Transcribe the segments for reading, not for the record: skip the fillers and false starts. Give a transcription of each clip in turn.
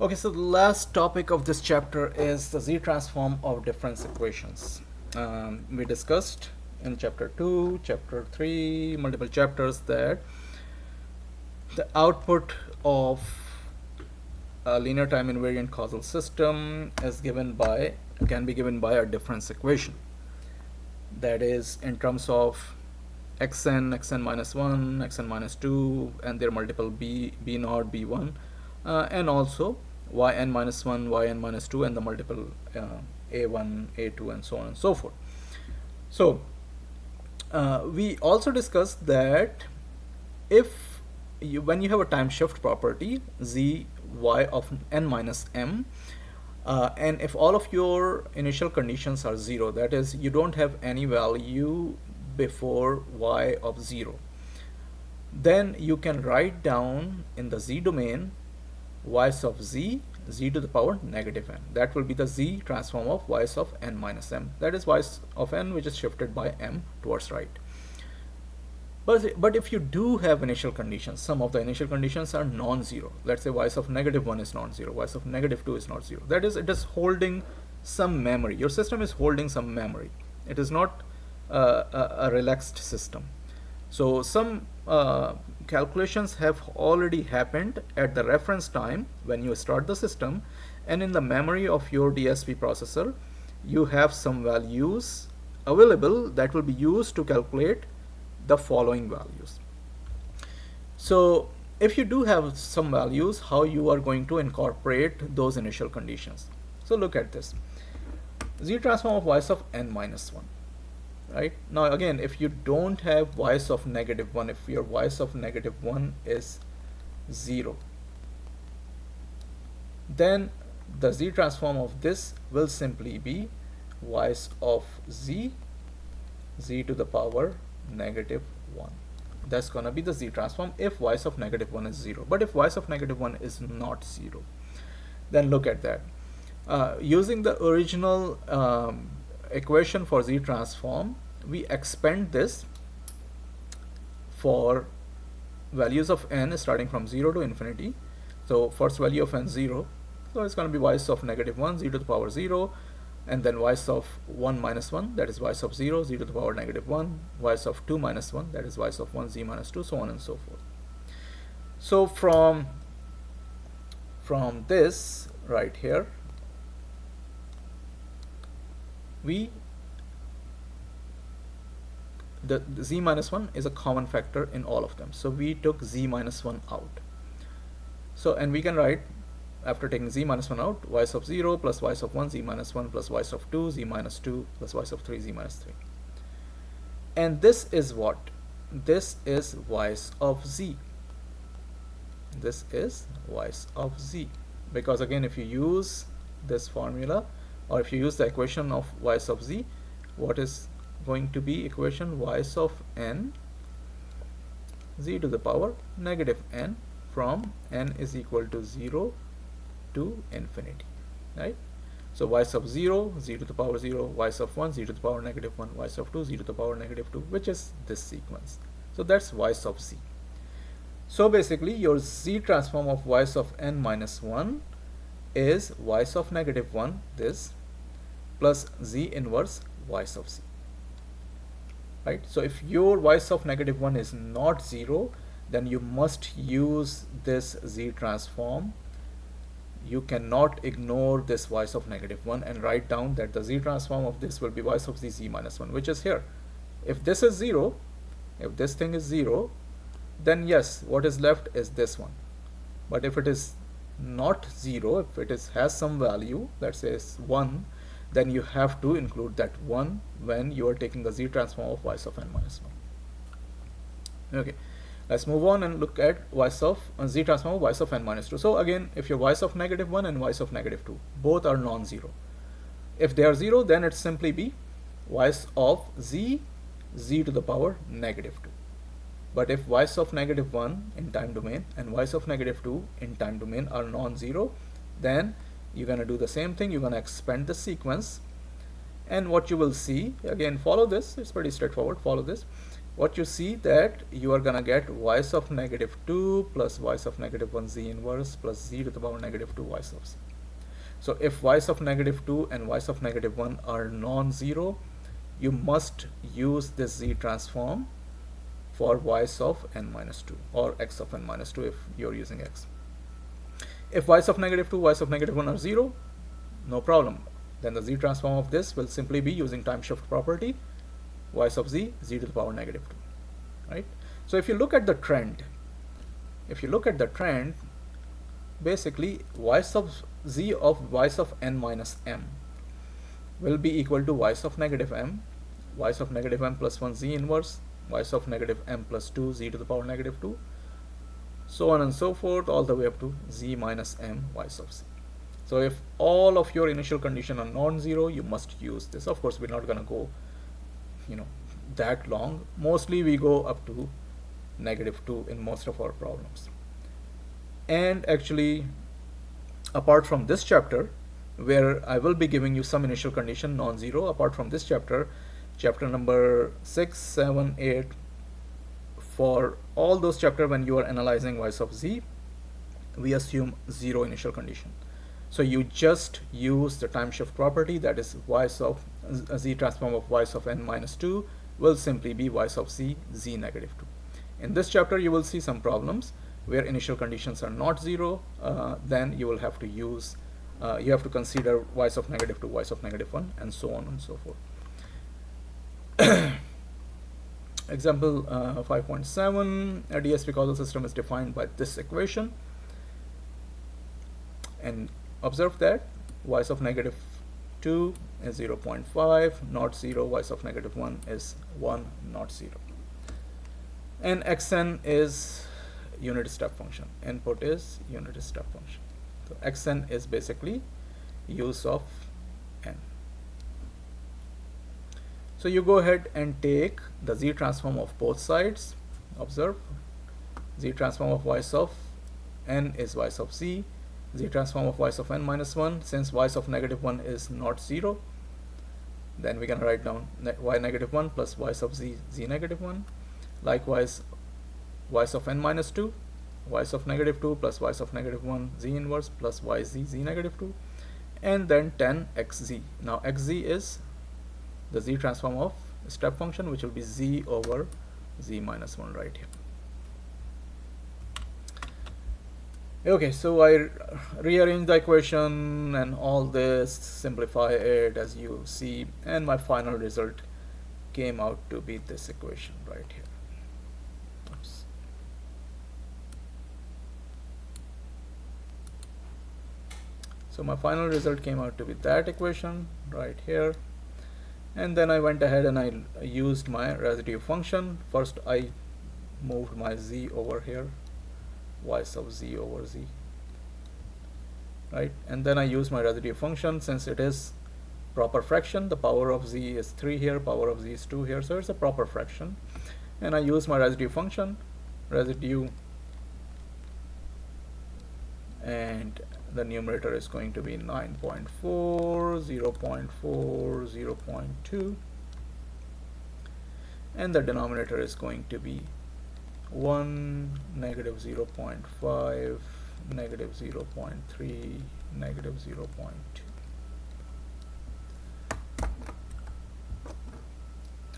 Okay, so the last topic of this chapter is the Z transform of difference equations. We discussed in chapter 2, chapter 3, multiple chapters that the output of a linear time invariant causal system is given by can be given by a difference equation. That is in terms of xn, xn minus 1, xn minus 2, and their multiple b naught, b1, and also yn minus 1, yn minus 2, and the multiple a1, a2, and so on and so forth. So we also discussed that if when you have a time shift property z y of n minus m, and if all of your initial conditions are 0, that is you don't have any value before y of 0, then you can write down in the z domain y's of z to the power negative n. That will be the z transform of y's of n minus m. That is y's of n which is shifted by m towards right. But if you do have initial conditions, some of the initial conditions are non-zero. Let's say y's of negative 1 is non-zero, y's of negative 2 is not 0. That is, it is holding some memory. Your system is holding some memory. It is not a relaxed system. So some calculations have already happened at the reference time when you start the system, and in the memory of your DSP processor you have some values available that will be used to calculate the following values. So if you do have some values, how you are going to incorporate those initial conditions? So look at this. Z transform of y's of n minus 1. Right? Now again, if you don't have y's of negative 1, if your y's of negative 1 is 0, then the Z transform of this will simply be y's of z to the power negative 1. That's gonna be the Z transform if y's of negative 1 is 0. But if y's of negative 1 is not 0, then look at that. Using the original equation for Z transform, we expand this for values of n starting from 0 to infinity. So first value of n 0, so it's going to be y's of negative 1 z to the power 0, and then y's of 1 minus 1, that is y's of 0 z to the power negative 1, y's of 2 minus 1, that is y's of 1 z minus 2, so on and so forth. So from this right here, the z minus 1 is a common factor in all of them, so we took z minus 1 out. So, and we can write, after taking z minus 1 out, y's of 0 plus y's of 1 z minus 1 plus y's of 2 z minus 2 plus y's of 3 z minus 3. And this is what? This is y's of z. This is y's of z, because again, if you use this formula, or if you use the equation of y's of z, what is going to be equation? Y's of n z to the power negative n from n is equal to 0 to infinity, right? So y's of 0 z to the power 0, y's of 1 z to the power negative 1, y's of 2 z to the power negative 2, which is this sequence. So that's y's of z. So basically your Z transform of y's of n minus 1 is y's of negative 1, this, plus z inverse y's of z. Right? So if your y's of negative 1 is not 0, then you must use this Z transform. You cannot ignore this y's of negative 1 and write down that the Z transform of this will be y's of z minus 1, which is here. If this is 0, if this thing is 0, then yes, what is left is this one. But if it is not 0, if it has some value, let's say it's 1, then you have to include that 1 when you are taking the Z transform of y's of n minus 1. Okay, let's move on and look at y's of Z transform of y's of n minus 2. So again, if your y's of negative 1 and y's of negative 2 both are non-zero, if they are 0, then it simply be y's of z to the power negative 2. But if y's of negative 1 in time domain and y's of negative 2 in time domain are non-zero, then you're going to do the same thing. You're going to expand the sequence, and what you will see, again, follow this, it's pretty straightforward, follow this. what you see that you are gonna get y of negative 2 plus y of negative 1 z inverse plus z to the power negative 2 y of z. So if y of negative 2 and y of negative 1 are non-zero, you must use this z transform for y of n minus 2 or x of n minus 2 if you're using x. If y of negative 2, y of negative 1 are 0, no problem. Then the z transform of this will simply be using time shift property, y of z, z to the power negative 2, right? So if you look at the trend, basically y of z of y of n minus m will be equal to y of negative m, y of negative m plus 1 z inverse, y of negative m plus 2 z to the power negative 2, so on and so forth, all the way up to z minus m y of z. So if all of your initial condition are non-zero, you must use this. Of course, we're not going to go, that long. Mostly we go up to negative 2 in most of our problems. And actually, apart from this chapter, where I will be giving you some initial condition non-zero, apart from this chapter number 6, 7, 8, for all those chapters when you are analyzing y of z, we assume zero initial condition. So you just use the time shift property, that is y of z transform of y of n minus 2 will simply be y of z, z negative 2. In this chapter you will see some problems where initial conditions are not zero, then you will have to use, you have to consider y of negative 2, y of negative 1, and so on and so forth. Example 5.7, a DSP causal system is defined by this equation, and observe that y of negative 2 is 0.5, not 0, y of negative 1 is 1, not 0. And xn is unit step function, input is unit step function. So xn is basically use of n. So you go ahead and take the z transform of both sides. Observe, z transform of y of n is y of z, z transform of y of n minus 1, since y of negative 1 is not 0, then we can write down y negative 1 plus y of z, z negative 1. Likewise, y of n minus 2, y of negative 2 plus y of negative 1, z inverse plus yz, z negative 2, and then 10 xz. Now xz is the z transform of step function, which will be z over z minus 1 right here. Okay, so I rearrange the equation and all this, simplify it as you see, and my final result came out to be this equation right here. Oops. So my final result came out to be that equation right here. And then I went ahead and I used my residue function. First I moved my z over here, y sub z over z, right? And then I use my residue function. Since it is proper fraction, the power of z is 3 here, power of z is 2 here, so it's a proper fraction. And I use my residue function, residue, and the numerator is going to be 9.4, 0.4, 0.2, and the denominator is going to be 1, negative 0.5, negative 0.3, negative 0.2.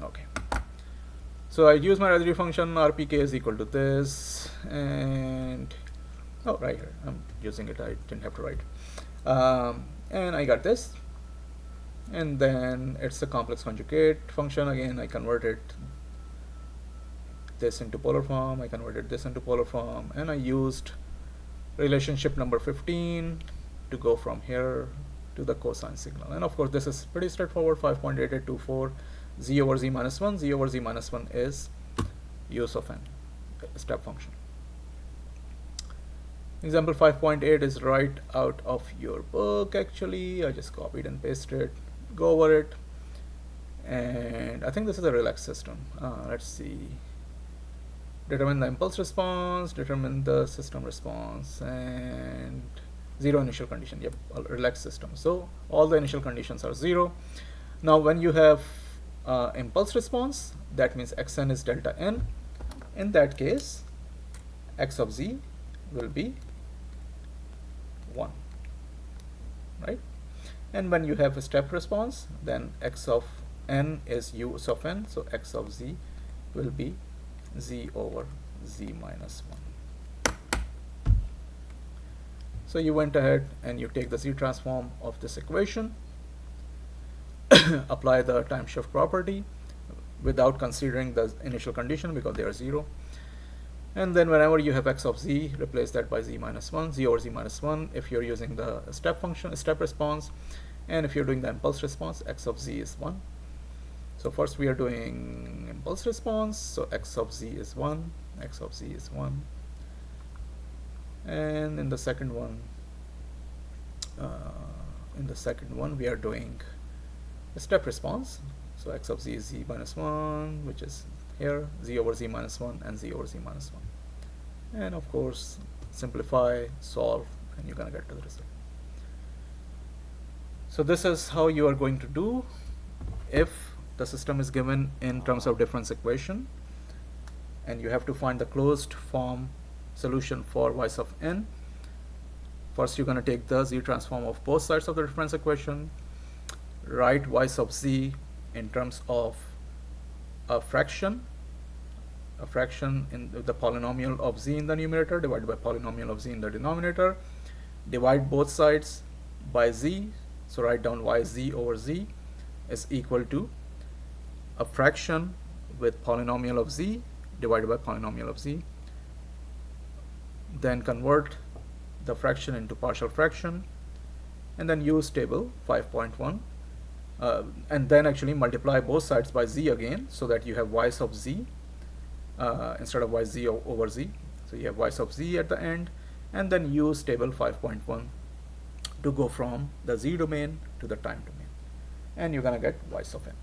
Okay, so I use my residue function, RPK is equal to this, and oh, right here, I'm using it, I didn't have to write. And I got this, and then it's a complex conjugate function. Again, I converted this into polar form, I converted this into polar form, and I used relationship number 15 to go from here to the cosine signal. And of course, this is pretty straightforward, 5.8824, z over z minus 1, z over z minus 1 is use of n, step function. Example 5.8 is right out of your book. Actually, I just copied and pasted it. Go over it, and I think this is a relaxed system. Let's see. Determine the impulse response, determine the system response, and zero initial condition. Yep, a relaxed system. So all the initial conditions are zero. Now, when you have impulse response, that means xn is delta n. In that case, x of z will be 1, right? And when you have a step response, then x of n is u of n, so x of z will be z over z minus 1. So you went ahead and you take the z transform of this equation, apply the time shift property without considering the initial condition because they are 0. And then whenever you have x of z, replace that by z minus 1, z over z minus 1 if you're using the step function, step response. And if you're doing the impulse response, x of z is 1. So first we are doing impulse response, so x of z is 1, x of z is 1. And in the second one, we are doing the step response. So x of z is z minus 1, which is here, z over z minus 1 and z over z minus 1. And of course, simplify, solve, and you're gonna get to the result. So this is how you are going to do if the system is given in terms of difference equation, and you have to find the closed form solution for y sub n. First, you're going to take the z transform of both sides of the difference equation, write y sub z in terms of a fraction in the polynomial of z in the numerator divided by polynomial of z in the denominator, divide both sides by z, so write down yz over z is equal to a fraction with polynomial of z divided by polynomial of z. Then convert the fraction into partial fraction, and then use table 5.1, and then actually multiply both sides by z again, so that you have y sub z instead of yz over z. So you have y sub z at the end, and then use table 5.1 to go from the z domain to the time domain, and you're gonna get y sub n.